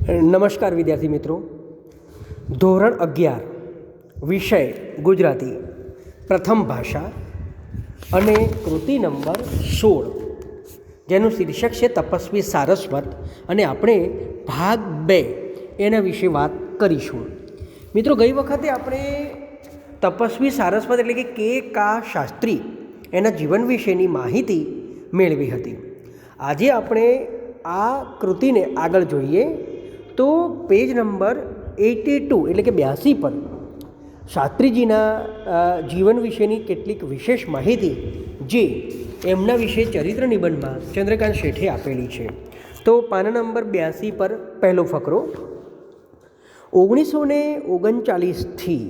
નમસ્કાર વિદ્યાર્થી મિત્રો. ધોરણ 11 વિષય ગુજરાતી, પ્રથમ ભાષા અને કૃતિ નંબર 16, જેનું શીર્ષક છે તપસ્વી સારસ્વત, અને આપણે ભાગ 2 એના વિશે વાત કરીશું. મિત્રો, ગઈ વખતે આપણે તપસ્વી સારસ્વત એટલે કે કા શાસ્ત્રી એના જીવન વિશેની માહિતી મેળવી હતી. આજે આપણે આ કૃતિને આગળ જોઈએ તો પેજ નંબર 82 એટલે કે 82 પર શાસ્ત્રીજીના જીવન વિશેની કેટલીક વિશેષ માહિતી જે એમના વિશે ચરિત્ર નિબંધમાં ચંદ્રકાંત શેઠે આપેલી છે. તો પાના નંબર 82 પર પહેલો ફકરો. 1939થી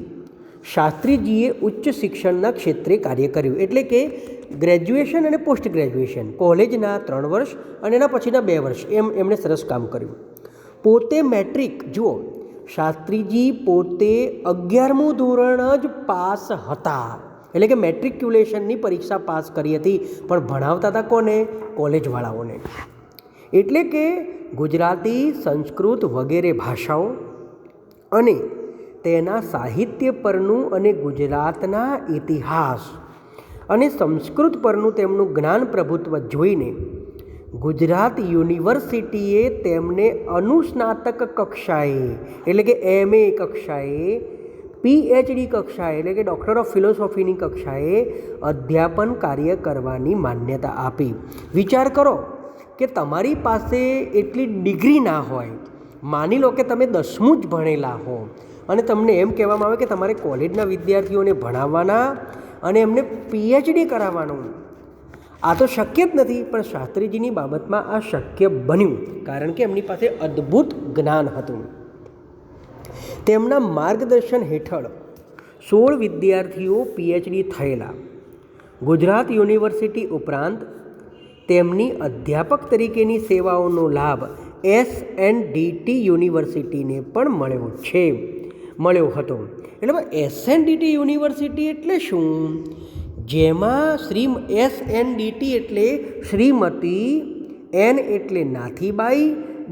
શાસ્ત્રીજીએ ઉચ્ચ શિક્ષણના ક્ષેત્રે કાર્ય કર્યું, એટલે કે ગ્રેજ્યુએશન અને પોસ્ટ ગ્રેજ્યુએશન, કોલેજના 3 વર્ષ અને એના પછીના 2 વર્ષ એમણે સરસ કામ કર્યું. પોતે મેટ્રિક, જુઓ, શાસ્ત્રીજી પોતે 11મું ધોરણ જ પાસ હતા, એટલે કે મેટ્રિક્યુલેશનની પરીક્ષા પાસ કરી હતી, પણ ભણાવતા હતા કોને? કોલેજવાળાઓને. એટલે કે ગુજરાતી, સંસ્કૃત વગેરે ભાષાઓ અને તેના સાહિત્ય પરનું અને ગુજરાતના ઇતિહાસ અને સંસ્કૃત પરનું તેમનું જ્ઞાન પ્રભુત્વ જોઈને ગુજરાત યુનિવર્સિટીએ તેમને અનુસ્નાતક કક્ષાએ, એટલે કે MA કક્ષાએ, PhD કક્ષાએ, એટલે કે ડૉક્ટર ઓફ ફિલોસોફીની કક્ષાએ અધ્યાપન કાર્ય કરવાની માન્યતા આપી. વિચાર કરો કે તમારી પાસે એટલી ડિગ્રી ના હોય, માની લો કે તમે 10મું જ ભણેલા હો અને તમને એમ કહેવામાં આવે કે તમારે કોલેજના વિદ્યાર્થીઓને ભણાવવાના અને એમને PhD કરાવવાનું. આ તો શક્ય જ નથી, પણ શાસ્ત્રીજીની બાબતમાં આ શક્ય બન્યું, કારણ કે એમની પાસે અદ્ભુત જ્ઞાન હતું. તેમના માર્ગદર્શન હેઠળ 16 વિદ્યાર્થીઓ PhD થયેલા. ગુજરાત યુનિવર્સિટી ઉપરાંત તેમની અધ્યાપક તરીકેની સેવાઓનો લાભ SNDT યુનિવર્સિટીને પણ મળ્યો હતો. એટલે SNDT યુનિવર્સિટી એટલે શું? જેમાં SNDT એટલે શ્રીમતી, N એટલે નાથીબાઈ,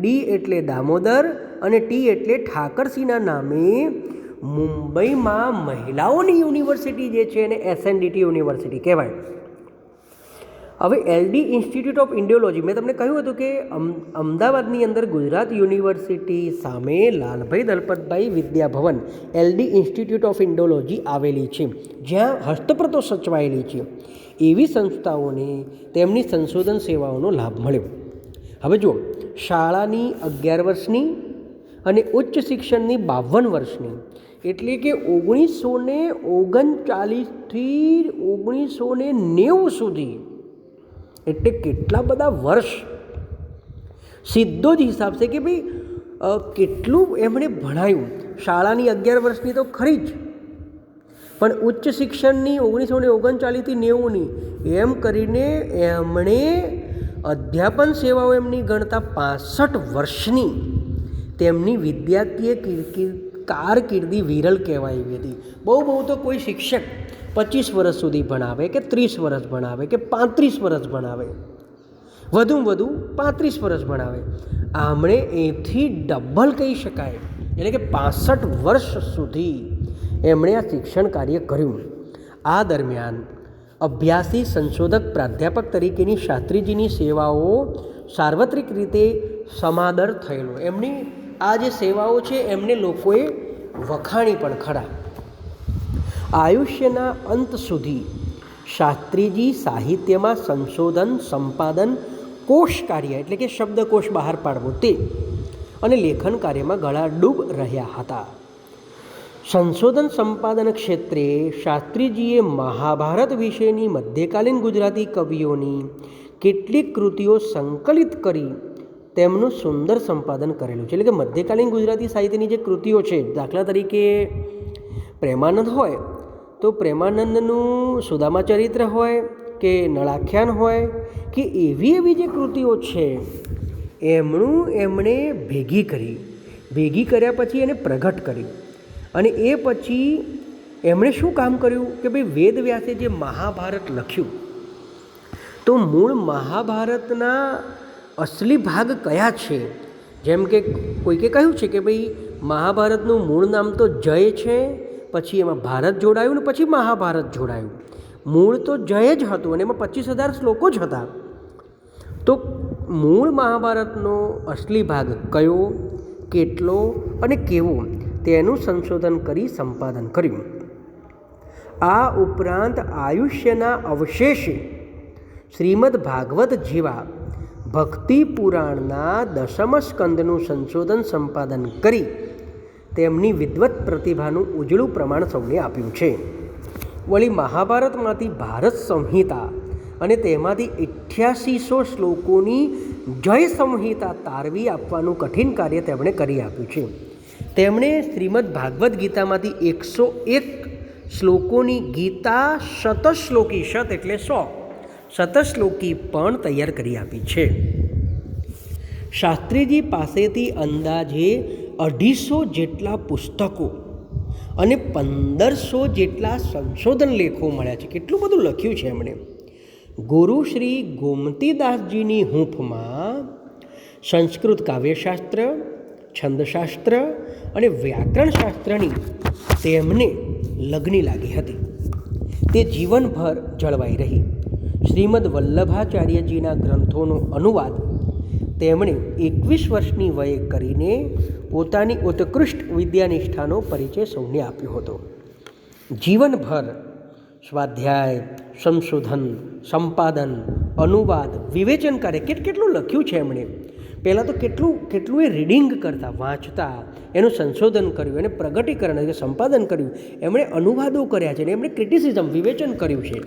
D એટલે દામોદર અને T એટલે ઠાકરસિંહના નામે મુંબઈમાં મહિલાઓની યુનિવર્સિટી જે છે એને SNDT યુનિવર્સિટી કહેવાય. હવે LD ઇન્સ્ટિટ્યૂટ ઓફ ઇન્ડિયોલોજી, મેં તમને કહ્યું હતું કે અમદાવાદની અંદર ગુજરાત યુનિવર્સિટી સામે Lalbhai Dalpatbhai Vidyabhavan LD institute of Indology આવેલી છે, જ્યાં હસ્તપ્રતો સચવાયેલી છે. એવી સંસ્થાઓને તેમની સંશોધન સેવાઓનો લાભ મળ્યો. હવે જુઓ, શાળાની 11 વર્ષની અને ઉચ્ચ શિક્ષણની 52 વર્ષની, એટલે કે 1939થી 1990 સુધી, એટલે કેટલા બધા વર્ષ. સીધો જ હિસાબ છે કે ભાઈ કેટલું એમણે ભણાયું. શાળાની 11 વર્ષની તો ખરી જ, પણ ઉચ્ચ શિક્ષણની 1939થી 90ની, એમ કરીને એમણે અધ્યાપન સેવાઓ એમની ગણતા 65 વર્ષની તેમની વિદ્યાકીય કારકિર્દી વિરલ કહેવાય એવી હતી. બહુ તો કોઈ શિક્ષક 25 વર્ષ સુધી ભણાવે કે 30 વર્ષ ભણાવે કે 35 વર્ષ ભણાવે, વધુમાં વધુ 35 વર્ષ ભણાવે. આમણે એથી ડબલ કહી શકાય, એટલે કે 65 વર્ષ સુધી એમણે આ શિક્ષણ કાર્ય કર્યું. આ દરમિયાન અભ્યાસી, સંશોધક, પ્રાધ્યાપક તરીકેની શાસ્ત્રીજીની સેવાઓ સાર્વત્રિક રીતે સમાદર થયેલો. એમની આ જે સેવાઓ છે એમને લોકોએ વખાણી પણ ખરા. આયુષ્યના અંત સુધી શાસ્ત્રીજી સાહિત્યમાં સંશોધન, સંપાદન, કોશ કાર્ય, એટલે કે શબ્દકોશ બહાર પાડવો તે અને લેખન કાર્યમાં ગળાડૂબ રહ્યા હતા. સંશોધન સંપાદન ક્ષેત્રે શાસ્ત્રીજીએ મહાભારત વિશેની મધ્યકાલીન ગુજરાતી કવિઓની કેટલીક કૃતિઓ સંકલિત કરી તેમનું સુંદર સંપાદન કરેલું છે. એટલે કે મધ્યકાલીન ગુજરાતી સાહિત્યની જે કૃતિઓ છે, દાખલા તરીકે પ્રેમાનંદ હોય તો પ્રેમાનંદનું સુદામા ચરિત્ર હોય કે નળાખ્યાન હોય કે એવી જે કૃતિઓ છે એમણે ભેગી કર્યા પછી એને પ્રગટ કરી. અને એ પછી એમણે શું કામ કર્યું કે ભાઈ વેદવ્યાસે જે મહાભારત લખ્યું, તો મૂળ મહાભારતના અસલી ભાગ કયા છે જેમ કે કોઈકે કહ્યું છે કે ભાઈ મહાભારતનું મૂળ નામ તો જય છે, પછી એમાં ભારત જોડાયું ને પછી મહાભારત જોડાયું. મૂળ તો જય જ હતું અને એમાં 25,000 શ્લોકો જ હતા. તો મૂળ મહાભારતનો અસલી ભાગ કયો, કેટલો અને કેવો તેનું સંશોધન કરી સંપાદન કર્યું. આ ઉપરાંત આયુષ્યના અવશેષે શ્રીમદ ભાગવત જેવા ભક્તિ પુરાણના 10મ સ્કંદનું સંશોધન સંપાદન કરી તેમની વિદ્વત પ્રતિભાનું ઉજળું પ્રમાણ સૌને આપ્યું છે. વળી મહાભારતમાંથી ભારત સંહિતા અને તેમાંથી 8800 શ્લોકોની જય સંહિતા તારવી આપવાનું કઠિન કાર્ય તેમણે કરી આપ્યું છે. તેમણે શ્રીમદ ભાગવદ્ ગીતામાંથી 101 શ્લોકોની ગીતા શતશ્લોકી, શત એટલે 100, શતશ્લોકી પણ તૈયાર કરી આપી છે. શાસ્ત્રીજી પાસેથી અંદાજે 250 જેટલા પુસ્તકો અને 1500 જેટલા સંશોધન લેખો મળ્યા છે. કેટલું બધું લખ્યું છે એમણે. ગુરુ શ્રી ગોમતીદાસજીની હૂંફમાં સંસ્કૃત કાવ્યશાસ્ત્ર, છંદશાસ્ત્ર અને વ્યાકરણશાસ્ત્રની તેમને લગ્ની લાગી હતી. તે જીવનભર જળવાઈ રહી. શ્રીમદ વલ્લભાચાર્યજીના ગ્રંથોનો અનુવાદ તેમણે 21 વર્ષની વયે કરીને પોતાની ઉત્કૃષ્ટ વિદ્યાનિષ્ઠાનો પરિચય સૌને આપ્યો હતો. જીવનભર સ્વાધ્યાય, સંશોધન, સંપાદન, અનુવાદ, વિવેચન કાર્ય કેટલું લખ્યું છે એમણે. પહેલાં તો કેટલું એ રીડિંગ કરતા, વાંચતા, એનું સંશોધન કર્યું, એને પ્રગટીકરણ એટલે સંપાદન કર્યું, એમણે અનુવાદો કર્યા છે અને એમણે ક્રિટિસિઝમ, વિવેચન કર્યું છે.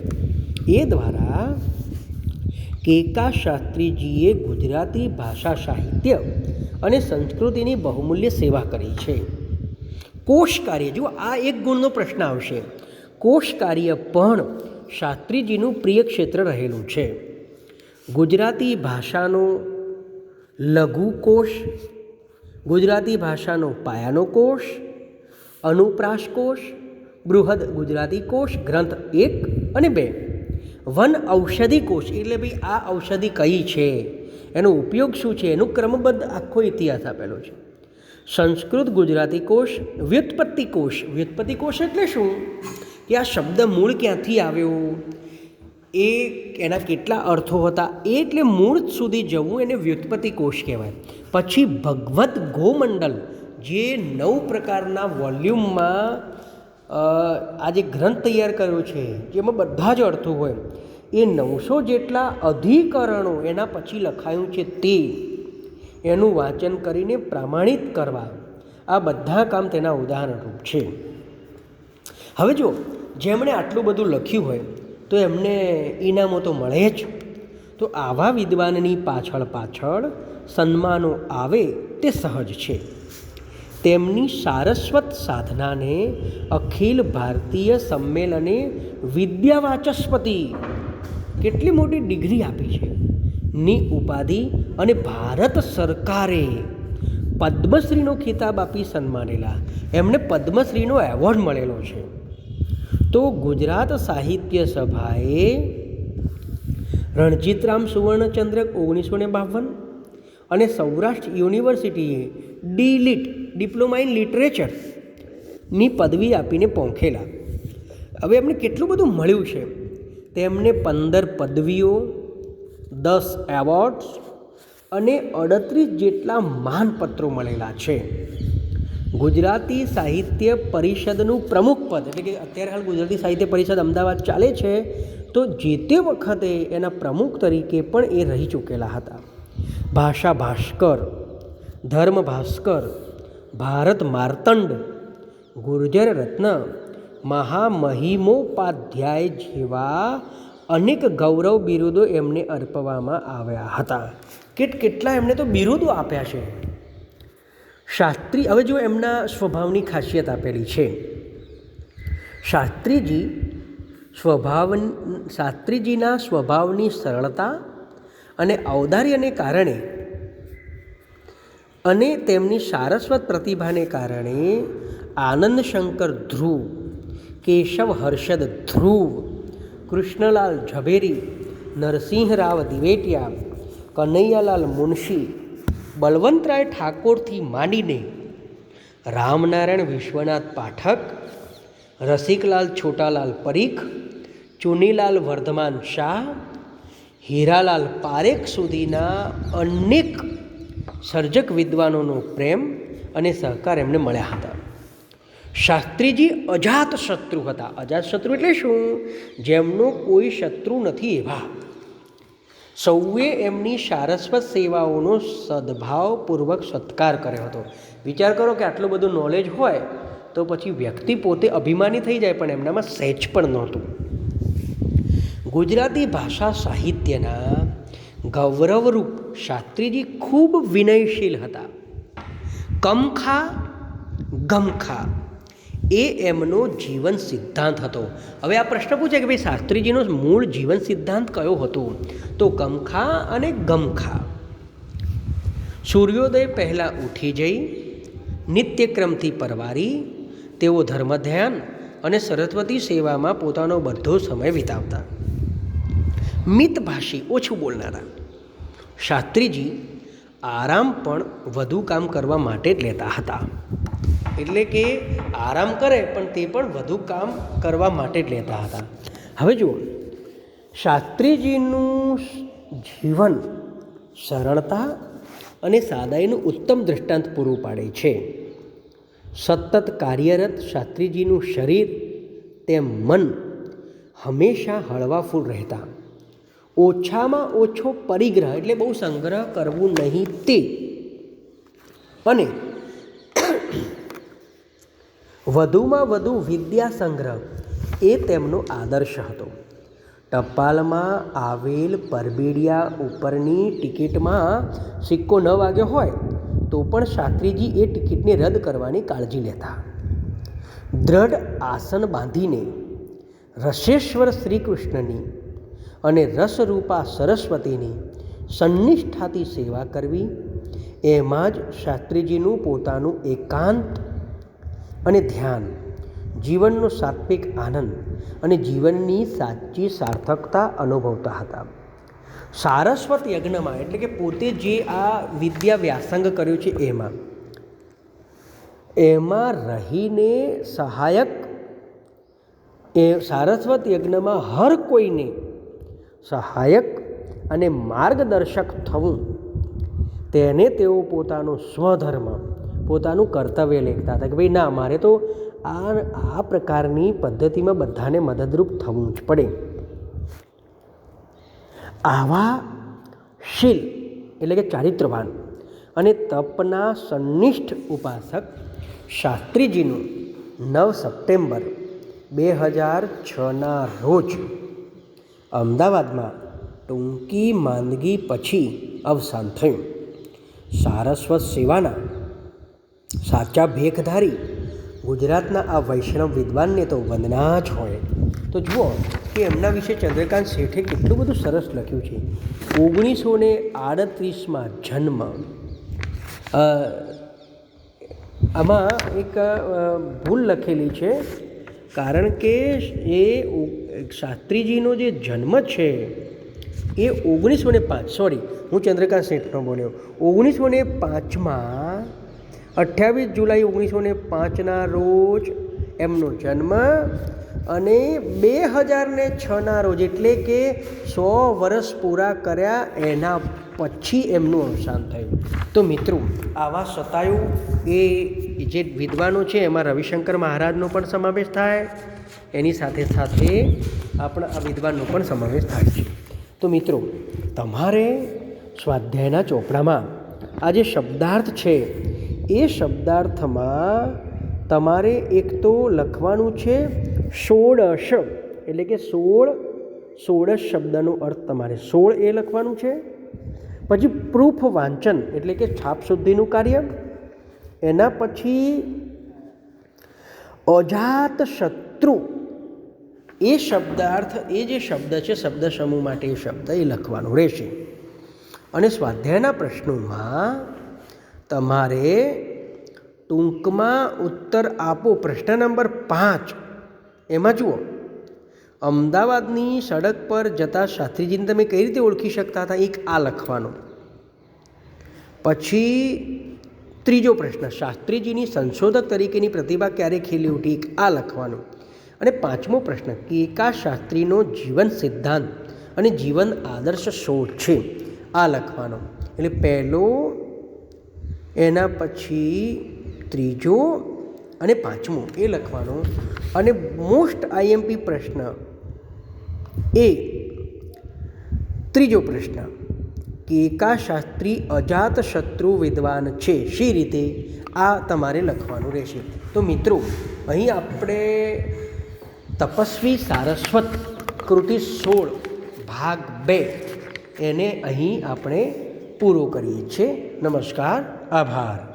એ દ્વારા કેકા શાસ્ત્રીજીએ ગુજરાતી ભાષા સાહિત્ય અને સંસ્કૃતિની બહુમૂલ્ય સેવા કરી છે. કોષ કાર્ય, જુઓ આ એક ગુણનો પ્રશ્ન આવશે. કોષ કાર્ય પણ શાસ્ત્રીજીનું પ્રિય ક્ષેત્ર રહેલું છે. ગુજરાતી ભાષાનો લઘુ કોષ, ગુજરાતી ભાષાનો પાયાનો કોષ, અનુપ્રાસ કોષ, બૃહદ ગુજરાતી કોષ ગ્રંથ 1 અને 2, વન ઔષધિ કોષ એટલે ભાઈ આ ઔષધિ કઈ છે, એનો ઉપયોગ શું છે, એનું ક્રમબદ્ધ આખો ઇતિહાસ આપેલો છે. સંસ્કૃત ગુજરાતી કોષ, વ્યુત્પત્તિ કોષ. વ્યુત્પત્તિ કોષ એટલે શું કે આ શબ્દ મૂળ ક્યાંથી આવ્યો, એ એના કેટલા અર્થો હતા, એ એટલે મૂળ સુધી જવું એને વ્યુત્પત્તિ કોષ કહેવાય. પછી ભગવદ્ ગોમંડલ, જે 9 પ્રકારના વોલ્યુમમાં આ જે ગ્રંથ તૈયાર કર્યો છે, જેમાં બધા જ અર્થો હોય, એ 900 જેટલા અધિકરણો એના પછી લખાયું છે, તે એનું વાંચન કરીને પ્રમાણિત કરવા, આ બધા કામ તેના ઉદાહરણરૂપ છે. હવે જો જેમણે આટલું બધું લખ્યું હોય તો એમને ઇનામો તો મળે જ. તો આવા વિદ્વાનની પાછળ સન્માનો આવે તે સહજ છે. તેમની સારસ્વત સાધનાને અખિલ ભારતીય સંમેલને વિદ્યાવાચસ્પતિ, કેટલી મોટી ડિગ્રી આપી છે, ની ઉપાધિ અને ભારત સરકારે પદ્મશ્રીનો ખિતાબ આપી સન્માનેલા. એમને પદ્મશ્રીનો એવોર્ડ મળેલો છે. તો ગુજરાત સાહિત્ય સભાએ રણજીતરામ સુવર્ણચંદ્રક 1952 અને સૌરાષ્ટ્ર યુનિવર્સિટીએ ડી.લિટ, ડિપ્લોમા ઇન લિટરેચરની પદવી આપીને પહોંચેલા. હવે એમને કેટલું બધું મળ્યું છે. તેમને 15 પદવીઓ, 10 એવોર્ડ્સ અને 38 જેટલા માનપત્રો મળેલા છે. ગુજરાતી સાહિત્ય પરિષદનું પ્રમુખ પદ, એટલે કે અત્યારે હાલ ગુજરાતી સાહિત્ય પરિષદ અમદાવાદ ચાલે છે, તો જે તે વખતે એના પ્રમુખ તરીકે પણ એ રહી ચૂકેલા હતા. ભાષા ભાસ્કર, ધર્મ ભાસ્કર, ભારત માર્તંડ, ગુર્જર રત્ન, મહામહિમોપાધ્યાય જેવા અનેક ગૌરવ બિરુદો એમને અર્પવામાં આવ્યા હતા. કેટલા એમને તો બિરુદો આપ્યા છે. શાસ્ત્રી, હવે જો એમના સ્વભાવની ખાસિયત આપેલી છે. શાસ્ત્રીજીના સ્વભાવની સરળતા અને ઔદાર્યને કારણે અને તેમની સારસ્વત પ્રતિભાને કારણે આનંદ શંકર ધ્રુવ, કેશવ હર્ષદ ધ્રુવ, કૃષ્ણલાલ ઝભેરી, નરસિંહરાવ દિવેટિયા, કનૈયાલાલ મુનશી, બલવંતરાય ઠાકોરથી માંડીને રામનારાયણ વિશ્વનાથ પાઠક, રસિકલાલ છોટાલાલ પરીખ, ચુનીલાલ વર્ધમાન શાહ, હીરાલાલ પારેખ સુધીના અનેક સર્જક વિદ્વાનોનો પ્રેમ અને સહકાર એમને મળ્યા હતા. શાસ્ત્રીજી અજાત શત્રુ હતા. અજાત શત્રુ એટલે શું? જેમનો કોઈ શત્રુ નથી એવા. સૌએ એમની સારસ્વત સેવાઓનો સદભાવપૂર્વક સત્કાર કર્યો હતો. વિચાર કરો કે આટલું બધું નોલેજ હોય તો પછી વ્યક્તિ પોતે અભિમાની થઈ જાય, પણ એમનામાં સહેજ પણ નહોતું. ગુજરાતી ભાષા સાહિત્યના ગૌરવરૂપ શાસ્ત્રીજી ખૂબ વિનયશીલ હતા. કમખા ગમખા એ એમનો જીવન સિદ્ધાંત હતો. હવે આ પ્રશ્ન પૂછે કે ભાઈ શાસ્ત્રીજીનો મૂળ જીવન સિદ્ધાંત કયો હતો? તો કમખા અને ગમખા. સૂર્યોદય પહેલાં ઉઠી જઈ નિત્યક્રમથી પરવારી તેઓ ધર્મધ્યાન અને સરસ્વતી સેવામાં પોતાનો બધો સમય વિતાવતા. મિતભાષી, ઓછું બોલનારા. શાસ્ત્રીજી આરામ પણ વધુ કામ કરવા માટે જ લેતા હતા. એટલે કે આરામ કરે પણ તે પણ વધુ કામ કરવા માટે જ લેતા હતા. હવે જુઓ, શાસ્ત્રીજીનું જીવન સરળતા અને સાદાઈનું ઉત્તમ દૃષ્ટાંત પૂરું પાડે છે. સતત કાર્યરત શાસ્ત્રીજીનું શરીર તેમ મન હંમેશા હળવાફૂલ રહેતા. ઓછામાં ઓછો પરિગ્રહ એટલે બહુ સંગ્રહ કરવું નહીં તે, અને વધુમાં વધુ વિદ્યા સંગ્રહ એ તેમનો આદર્શ હતો. ટપાલમાં આવેલ પરબીડિયા ઉપરની ટિકિટમાં સિક્કો ન વાગ્યો હોય તો પણ શાસ્ત્રીજી એ ટિકિટને રદ કરવાની કાળજી લેતા. દ્રઢ આસન બાંધીને રસેશ્વર શ્રી કૃષ્ણની અને રસરૂપા સરસ્વતીની સન્નિષ્ઠાથી સેવા કરવી, એમાં જ શાસ્ત્રીજીનું પોતાનું એકાંત અને ધ્યાન, જીવનનો સાત્વિક આનંદ અને જીવનની સાચી સાર્થકતા અનુભવતા હતા. સારસ્વત યજ્ઞમાં એટલે કે પોતે જે આ વિદ્યા વ્યાસંગ કર્યું છે એમાં રહીને સહાયક એ સારસ્વત યજ્ઞમાં હર કોઈને સહાયક અને માર્ગદર્શક થવું, તેને તેઓ પોતાનો સ્વધર્મ, પોતાનું કર્તવ્ય લેખતા હતા કે ભાઈ ના, મારે તો આ પ્રકારની પદ્ધતિમાં બધાને મદદરૂપ થવું જ પડે. આવા શીલ એટલે કે ચારિત્રવાન અને તપના સન્નિષ્ઠ ઉપાસક શાસ્ત્રીજીનું 9 સપ્ટેમ્બર 2006ના રોજ અમદાવાદમાં ટૂંકી માંદગી પછી અવસાન થયું. સારસ્વત સેવાના સાચા ભેખધારી ગુજરાતના આ વૈષ્ણવ વિદ્વાનને તો વંદના જ હોય. તો જુઓ કે એમના વિશે ચંદ્રકાંત શેઠે કેટલું બધું સરસ લખ્યું છે. 1938માં જન્મ. આમાં એક ભૂલ લખેલી છે, કારણ કે એ શાસ્ત્રીજીનો જે જન્મ છે એ 1905, હું ચંદ્રકાંત શેઠનો બોલ્યો, 1905માં 28 જુલાઈ 1905ના રોજ એમનો જન્મ, અને 2006ના રોજ એટલે કે 100 વર્ષ પૂરા કર્યા એના પછી એમનું અવસાન થયું. તો મિત્રો, આવા શતાયુ એ જે વિદ્વાનો છે એમાં રવિશંકર મહારાજનો પણ સમાવેશ થાય, એની સાથે સાથે આપણા આ વિદ્વાનનો પણ સમાવેશ થાય છે. તો મિત્રો, તમારે સ્વાધ્યાયના ચોપડામાં આ જે શબ્દાર્થ છે એ શબ્દાર્થમાં તમારે એક તો લખવાનું છે ષોડશ, એટલે કે 16 શબ્દનો અર્થ તમારે 16 એ લખવાનું છે. પછી પ્રૂફ વાંચન એટલે કે છાપ શુદ્ધિનું કાર્ય, એના પછી અજાત શત્રુ એ શબ્દાર્થ, એ જે શબ્દ છે શબ્દ સમૂહ માટે એ શબ્દ એ લખવાનું રહેશે. અને સ્વાધ્યાયના પ્રશ્નોમાં તમારે ટૂંકમાં ઉત્તર આપો. પ્રશ્ન નંબર 5 એમાં જુઓ, અમદાવાદની સડક પર જતા શાસ્ત્રીજીને તમે કઈ રીતે ઓળખી શકતા હતા? એક આ લખવાનું. પછી ત્રીજો પ્રશ્ન, શાસ્ત્રીજીની સંશોધક તરીકેની પ્રતિભા ક્યારે ખીલી ઉઠી, આ લખવાનું. અને પાંચમો પ્રશ્ન, કેકા શાસ્ત્રીનો જીવન સિદ્ધાંત અને જીવન આદર્શ શો છે, આ લખવાનો. એટલે પહેલો, એના પછી ત્રીજો અને પાંચમો એ લખવાનો. અને મોસ્ટ આઈએમપી પ્રશ્ન એ ત્રીજો પ્રશ્ન, કેકા શાસ્ત્રી અજાત શત્રુ વિદ્વાન છે, શી રીતે, આ તમારે લખવાનું રહેશે. તો મિત્રો, અહીં આપણે તપસ્વી સારસ્વત કૃતિ 16 ભાગ 2 એને અહીં આપણે પૂરો કરીએ છીએ. નમસ્કાર, આભાર.